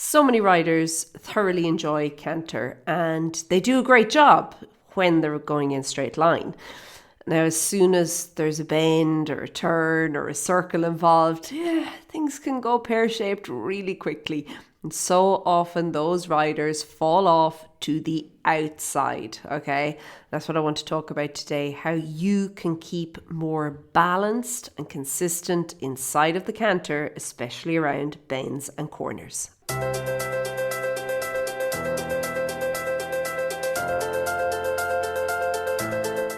So many riders thoroughly enjoy canter and they do a great job when they're going in straight line. Now, as soon as there's a bend or a turn or a circle involved, things can go pear-shaped really quickly. And so often those riders fall off to the outside, okay? That's what I want to talk about today, how you can keep more balanced and consistent inside of the canter, especially around bends and corners.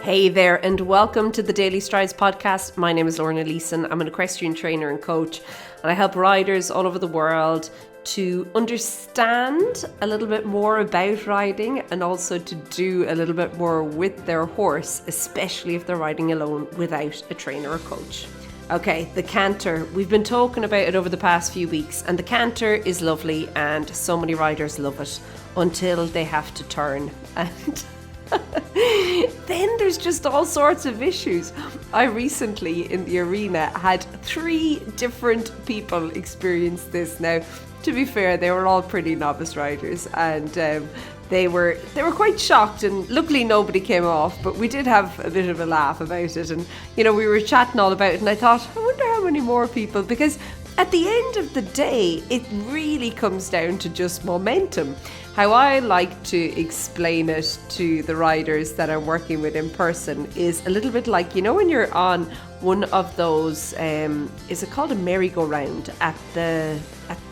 Hey there, and welcome to the Daily Strides podcast. My name is Lorna. I'm an equestrian trainer and coach, and I help riders all over the world to understand a little bit more about riding and also to do a little bit more with their horse, especially if they're riding alone without a trainer or coach. Okay, the canter. We've been talking about it over the past few weeks, and the canter is lovely and so many riders love it until they have to turn, and then there's just all sorts of issues. I recently in the arena had 3 different people experience this. Now, to be fair, they were all pretty novice riders, and they were quite shocked, and luckily nobody came off, but we did have a bit of a laugh about it, and we were chatting all about it, and I thought, I wonder how many more people, because at the end of the day, it really comes down to just momentum. How I like to explain it to the riders that I'm working with in person is a little bit like, when you're on one of those, is it called a merry-go-round at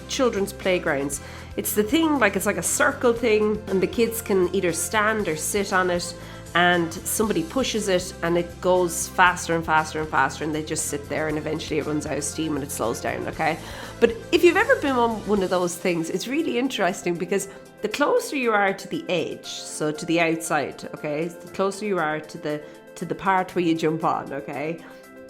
children's playgrounds? It's the thing, it's like a circle thing, and the kids can either stand or sit on it, and somebody pushes it and it goes faster and faster and faster, and they just sit there, and eventually it runs out of steam and it slows down, okay? But if you've ever been on one of those things, it's really interesting because the closer you are to the edge, so to the outside, okay, the closer you are to the part where you jump on, okay,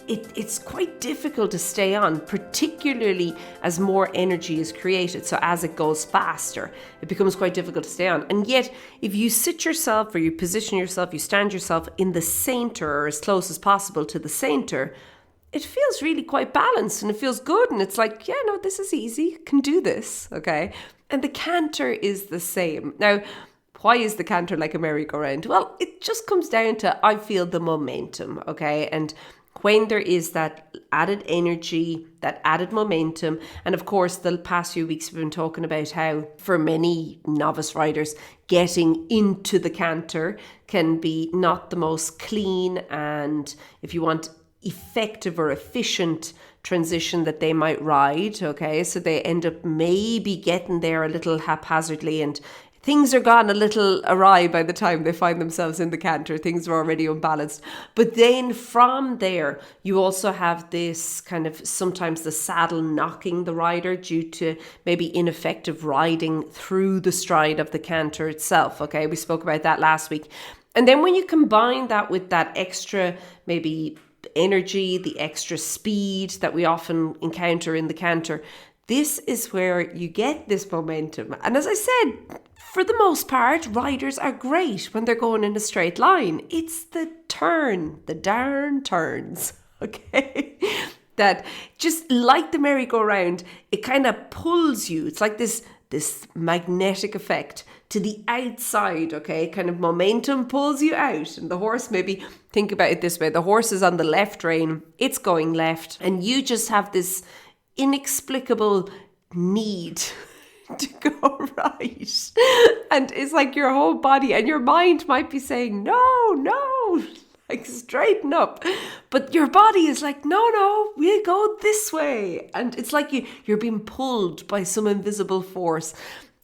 it's quite difficult to stay on, particularly as more energy is created. So as it goes faster, it becomes quite difficult to stay on. And yet, if you sit yourself or you position yourself, you stand yourself in the center or as close as possible to the center, it feels really quite balanced and it feels good. And it's like, this is easy. I can do this, okay? And the canter is the same. Now, why is the canter like a merry-go-round? Well, it just comes down to, I feel, the momentum, okay? And when there is that added energy, that added momentum, and of course the past few weeks we've been talking about how for many novice riders getting into the canter can be not the most clean, and if you want effective or efficient transition that they might ride, okay, so they end up maybe getting there a little haphazardly, and things are gone a little awry by the time they find themselves in the canter. Things are already unbalanced. But then from there, you also have this kind of sometimes the saddle knocking the rider due to maybe ineffective riding through the stride of the canter itself. Okay, we spoke about that last week. And then when you combine that with that extra maybe energy, the extra speed that we often encounter in the canter, this is where you get this momentum. And as I said, for the most part, riders are great when they're going in a straight line. It's the darn turns, okay? That just like the merry-go-round, it kind of pulls you. It's like this magnetic effect to the outside, okay? Kind of momentum pulls you out. And the horse, maybe think about it this way. The horse is on the left rein, it's going left, and you just have this inexplicable need to go right, and it's like your whole body and your mind might be saying no, like straighten up, but your body is like no, we'll go this way, and it's like you're being pulled by some invisible force.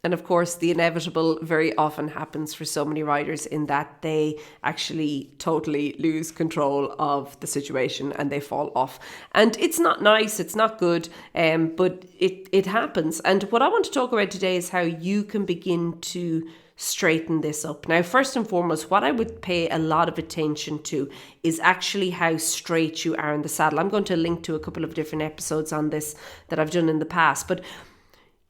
And of course, the inevitable very often happens for so many riders in that they actually totally lose control of the situation and they fall off. And it's not nice, it's not good, but it happens. And what I want to talk about today is how you can begin to straighten this up. Now, first and foremost, what I would pay a lot of attention to is actually how straight you are in the saddle. I'm going to link to a couple of different episodes on this that I've done in the past, but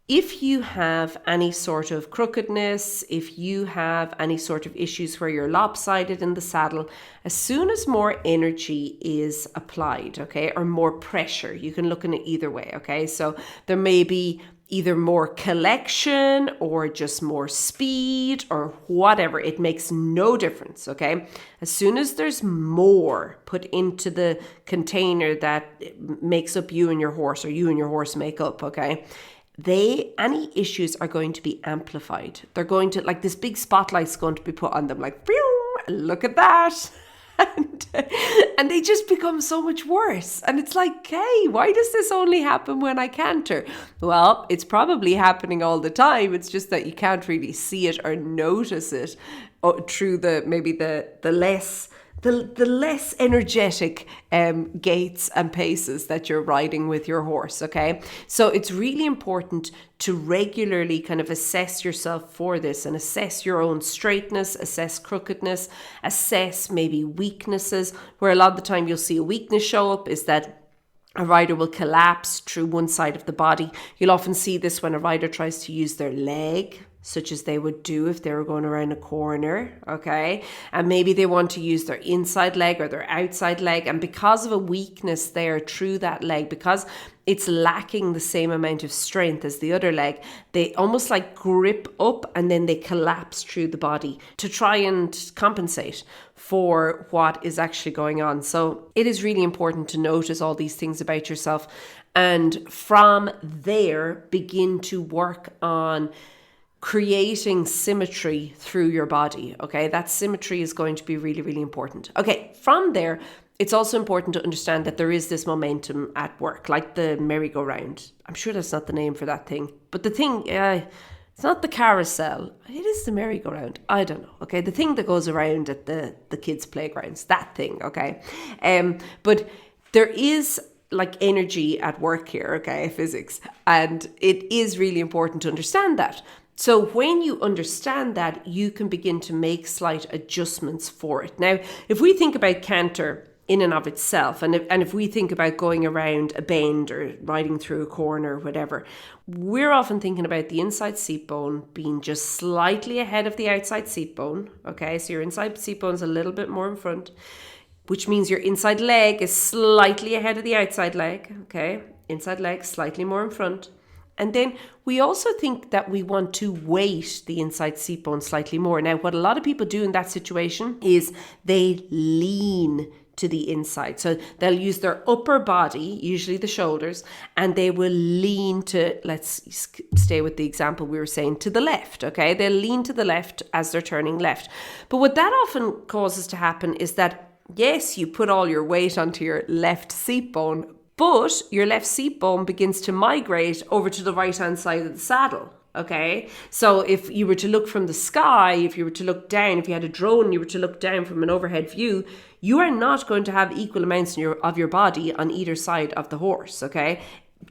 if you have any sort of crookedness, if you have any sort of issues where you're lopsided in the saddle, as soon as more energy is applied, okay, or more pressure, you can look in it either way, okay? So there may be either more collection or just more speed or whatever. It makes no difference, okay? As soon as there's more put into the container that makes up you and your horse, or you and your horse make up, okay? Any issues are going to be amplified. They're going to, like, this big spotlight's going to be put on them, like, look at that. And they just become so much worse. And it's like, hey, why does this only happen when I canter? Well, it's probably happening all the time. It's just that you can't really see it or notice it through the less energetic gaits and paces that you're riding with your horse, okay? So it's really important to regularly kind of assess yourself for this and assess your own straightness, assess crookedness, assess maybe weaknesses, where a lot of the time you'll see a weakness show up is that a rider will collapse through one side of the body. You'll often see this when a rider tries to use their leg, such as they would do if they were going around a corner, okay? And maybe they want to use their inside leg or their outside leg. And because of a weakness there through that leg, because it's lacking the same amount of strength as the other leg, they almost like grip up and then they collapse through the body to try and compensate for what is actually going on. So it is really important to notice all these things about yourself. And from there, begin to work on creating symmetry through your body, okay? That symmetry is going to be really, really important. Okay, from there, it's also important to understand that there is this momentum at work, like the merry-go-round. I'm sure that's not the name for that thing. But the thing, it's not the carousel. It is the merry-go-round. I don't know, okay? The thing that goes around at the kids' playgrounds, that thing, okay? But there is like energy at work here, okay? Physics. And it is really important to understand that. So when you understand that, you can begin to make slight adjustments for it. Now, if we think about canter in and of itself, and if we think about going around a bend or riding through a corner or whatever, we're often thinking about the inside seat bone being just slightly ahead of the outside seat bone. Okay, so your inside seat bone is a little bit more in front, which means your inside leg is slightly ahead of the outside leg. Okay, inside leg slightly more in front. And then we also think that we want to weight the inside seat bone slightly more. Now, what a lot of people do in that situation is they lean to the inside. So they'll use their upper body, usually the shoulders, and they will lean to, let's stay with the example we were saying, to the left, okay? They'll lean to the left as they're turning left. But what that often causes to happen is that, yes, you put all your weight onto your left seat bone, but your left seat bone begins to migrate over to the right-hand side of the saddle, okay? So if you were to look from the sky, if you were to look down, if you had a drone and you were to look down from an overhead view, you are not going to have equal amounts of your body on either side of the horse, okay?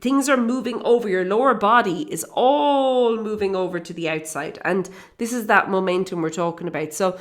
Things are moving over. Your lower body is all moving over to the outside. And this is that momentum we're talking about. So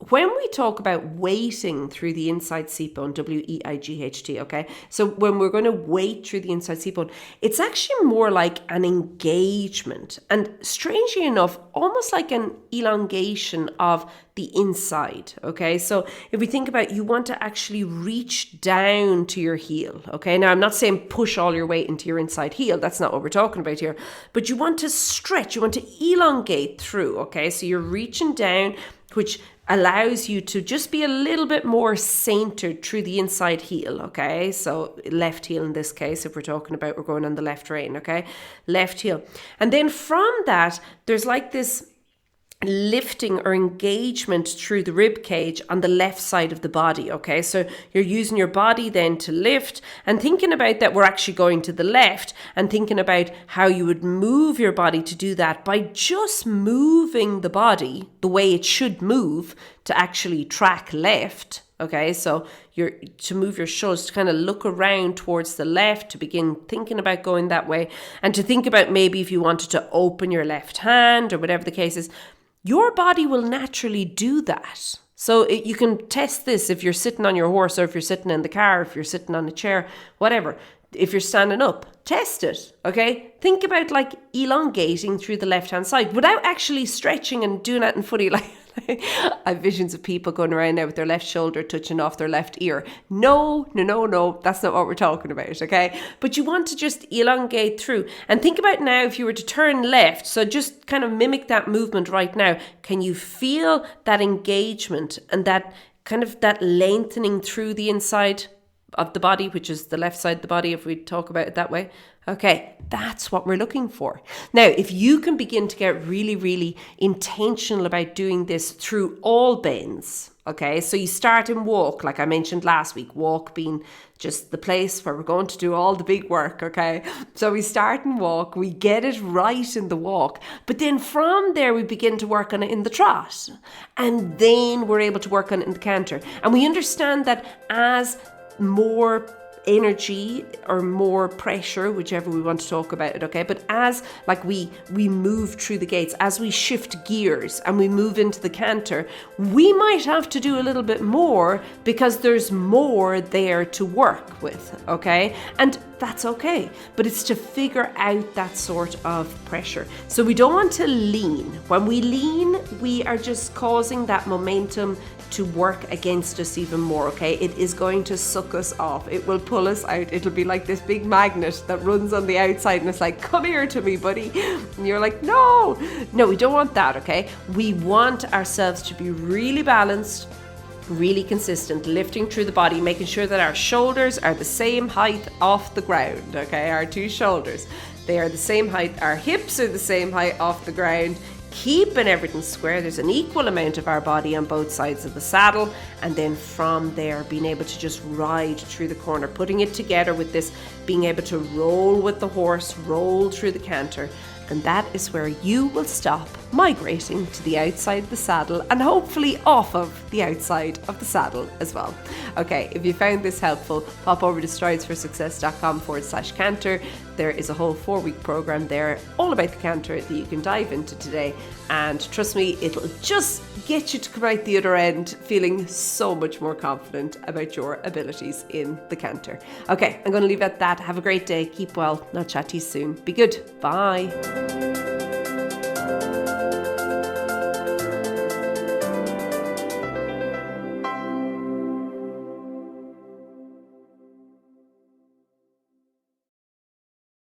when we talk about weighting through the inside seat bone, W-E-I-G-H-T, okay? So when we're going to weight through the inside seat bone, it's actually more like an engagement. And strangely enough, almost like an elongation of the inside, okay? So if we think about, you want to actually reach down to your heel, okay? Now, I'm not saying push all your weight into your inside heel. That's not what we're talking about here. But you want to stretch, you want to elongate through, okay? So you're reaching down, which allows you to just be a little bit more centered through the inside heel, okay? So left heel in this case, if we're talking about we're going on the left rein, okay? Left heel. And then from that, there's like this lifting or engagement through the rib cage on the left side of the body, okay? So you're using your body then to lift and thinking about that we're actually going to the left and thinking about how you would move your body to do that by just moving the body the way it should move to actually track left, okay? So you're to move your shoulders, to kind of look around towards the left, to begin thinking about going that way, and to think about maybe if you wanted to open your left hand or whatever the case is, your body will naturally do that. So you can test this if you're sitting on your horse or if you're sitting in the car, if you're sitting on a chair, whatever. If you're standing up, test it, okay? Think about like elongating through the left-hand side without actually stretching and doing that in footy I have visions of people going around now with their left shoulder touching off their left ear. No, that's not what we're talking about, okay? But you want to just elongate through. And think about now if you were to turn left, so just kind of mimic that movement right now. Can you feel that engagement and that kind of that lengthening through the inside of the body, which is the left side of the body, if we talk about it that way? Okay, that's what we're looking for. Now, if you can begin to get really, really intentional about doing this through all bends, okay, so you start in walk, like I mentioned last week, walk being just the place where we're going to do all the big work, okay? So we start in walk, we get it right in the walk, but then from there we begin to work on it in the trot, and then we're able to work on it in the canter. And we understand that as more energy or more pressure, whichever we want to talk about it, okay, but as like we move through the gates, as we shift gears and we move into the canter, we might have to do a little bit more because there's more there to work with, okay? And that's okay, but it's to figure out that sort of pressure. So we don't want to lean. When we lean, we are just causing that momentum to work against us even more, okay? It is going to suck us off. It will pull us out. It'll be like this big magnet that runs on the outside and it's like, come here to me, buddy. And you're like, no, we don't want that, okay? We want ourselves to be really balanced, really consistent, lifting through the body, making sure that our shoulders are the same height off the ground, okay? Our two shoulders, they are the same height. Our hips are the same height off the ground. Keeping everything square. There's an equal amount of our body on both sides of the saddle, and then from there being able to just ride through the corner, putting it together with this being able to roll with the horse, roll through the canter. And that is where you will stop migrating to the outside of the saddle and hopefully off of the outside of the saddle as well. Okay, if you found this helpful, pop over to stridesforsuccess.com/canter. There is a whole 4-week program there all about the canter that you can dive into today. And trust me, it'll just get you to come out the other end feeling so much more confident about your abilities in the canter. Okay, I'm going to leave it at that. Have a great day. Keep well. I'll chat to you soon. Be good. Bye.